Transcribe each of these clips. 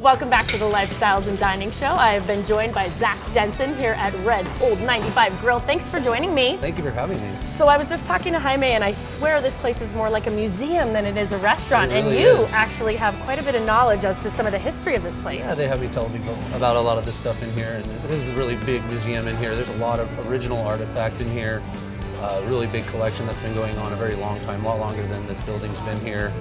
Welcome back to the Lifestyles and Dining Show. I have been joined by Zach Denson here at Red's Old 95 Grill. Thanks for joining me. Thank you for having me. So I was just talking to Jaime, and I swear this place is more like a museum than it is a restaurant. It really and you is. actually have quite a bit of knowledge as to some of the history of this place. Yeah, they have me tell people about a lot of this stuff in here, and it is a really big museum in here. There's a lot of original artifact in here. Really big collection that's been going on a very long time, a lot longer than this building's been here.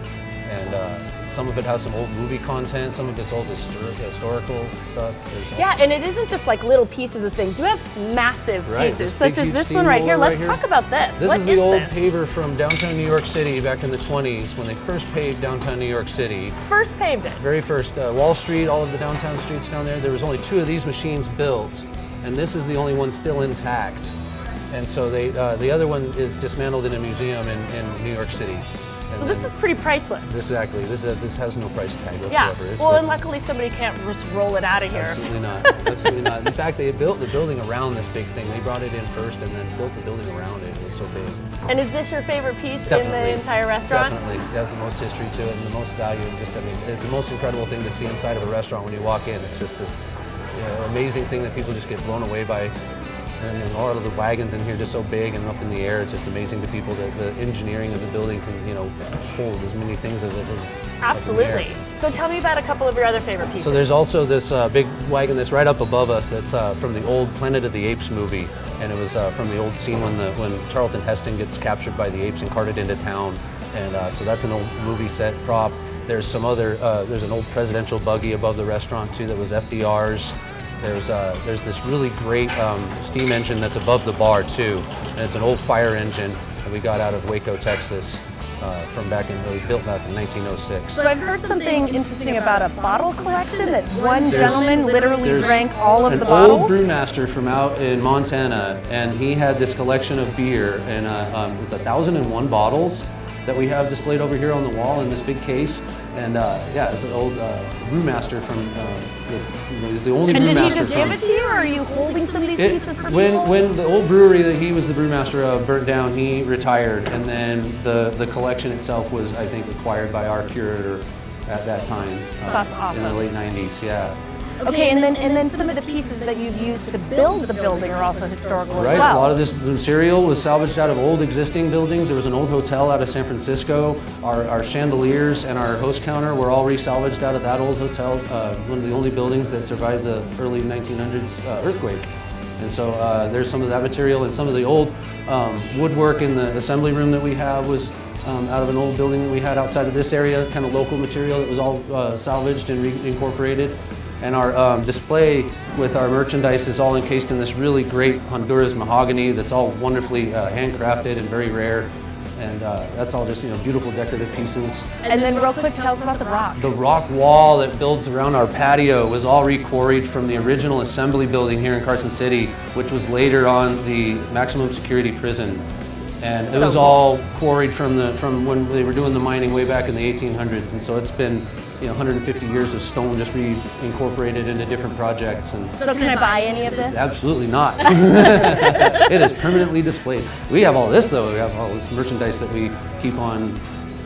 And some of it has some old movie content, some of it's old historical stuff. Yeah, and it isn't just like little pieces of things. You have massive pieces, such as this one right here. Let's talk about this. This is the old paver from downtown New York City back in the 20s when they first paved downtown New York City. First paved it? Very first. Wall Street, all of the downtown streets down there, there was only 2 of these machines built, and this is the only one still intact. And so the other one is dismantled in a museum in New York City. So this is pretty priceless. Exactly. This has no price tag whatsoever. Yeah. Well, and luckily somebody can't just roll it out of here. Absolutely not. Absolutely not. In fact, they built the building around this big thing. They brought it in first and then built the building around it. It was so big. And is this your favorite piece Definitely. in the entire restaurant? Definitely. It has the most history to it and the most value. And just, I mean, it's the most incredible thing to see inside of a restaurant when you walk in. It's just this amazing thing that people just get blown away by. And then all of the wagons in here just so big and up in the air. It's just amazing to people that the engineering of the building can, hold as many things as it is. Absolutely. So tell me about a couple of your other favorite pieces. So there's also this big wagon that's right up above us that's from the old Planet of the Apes movie. And it was from the old scene when Charlton Heston gets captured by the apes and carted into town. And so that's an old movie set prop. There's some other, there's an old presidential buggy above the restaurant too that was FDR's. There's this really great steam engine that's above the bar too, and it's an old fire engine that we got out of Waco, Texas, it was built back in 1906. So I've heard something interesting about a bottle collection, that one gentleman literally drank all of the bottles? An old brewmaster from out in Montana, and he had this collection of beer, and it's 1,001 bottles that we have displayed over here on the wall in this big case. And it's an old brewmaster from he's the only brewmaster. And did he just give it to you, or are you holding some of these pieces for people? When the old brewery that he was the brewmaster of burnt down, he retired, and then the collection itself was, I think, acquired by our curator at that time. That's awesome. In the late 90s, yeah. Okay, and then some of the pieces that you've used to build the building are also historical as well. Right, a lot of this material was salvaged out of old existing buildings. There was an old hotel out of San Francisco. Our chandeliers and our host counter were all resalvaged out of that old hotel, one of the only buildings that survived the early 1900s earthquake. And so there's some of that material, and some of the old woodwork in the assembly room that we have was out of an old building that we had outside of this area, kind of local material that was all salvaged and reincorporated. And our display with our merchandise is all encased in this really great Honduras mahogany that's all wonderfully handcrafted and very rare. And that's all just beautiful decorative pieces. And then real quick, tell us about the rock. The rock wall that builds around our patio was all re-quarried from the original assembly building here in Carson City, which was later on the maximum security prison. And it was all quarried from when they were doing the mining way back in the 1800s, and so it's been 150 years of stone just reincorporated into different projects. And so can I buy any of this? Absolutely not. It is permanently displayed. We have all this though. We have all this merchandise that we keep on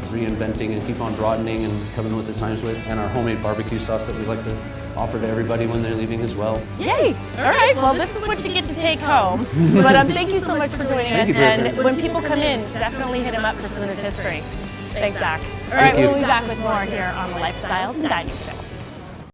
reinventing and keep on broadening and coming with the times with, and our homemade barbecue sauce that we like to offer to everybody when they're leaving as well. Yay! All right, well this is what you get to take home. But thank you so much for joining us, and when people come in, definitely hit them up for some of this history. Thanks, Zach. All right, we'll be back with more here on the Lifestyles and Dining Show.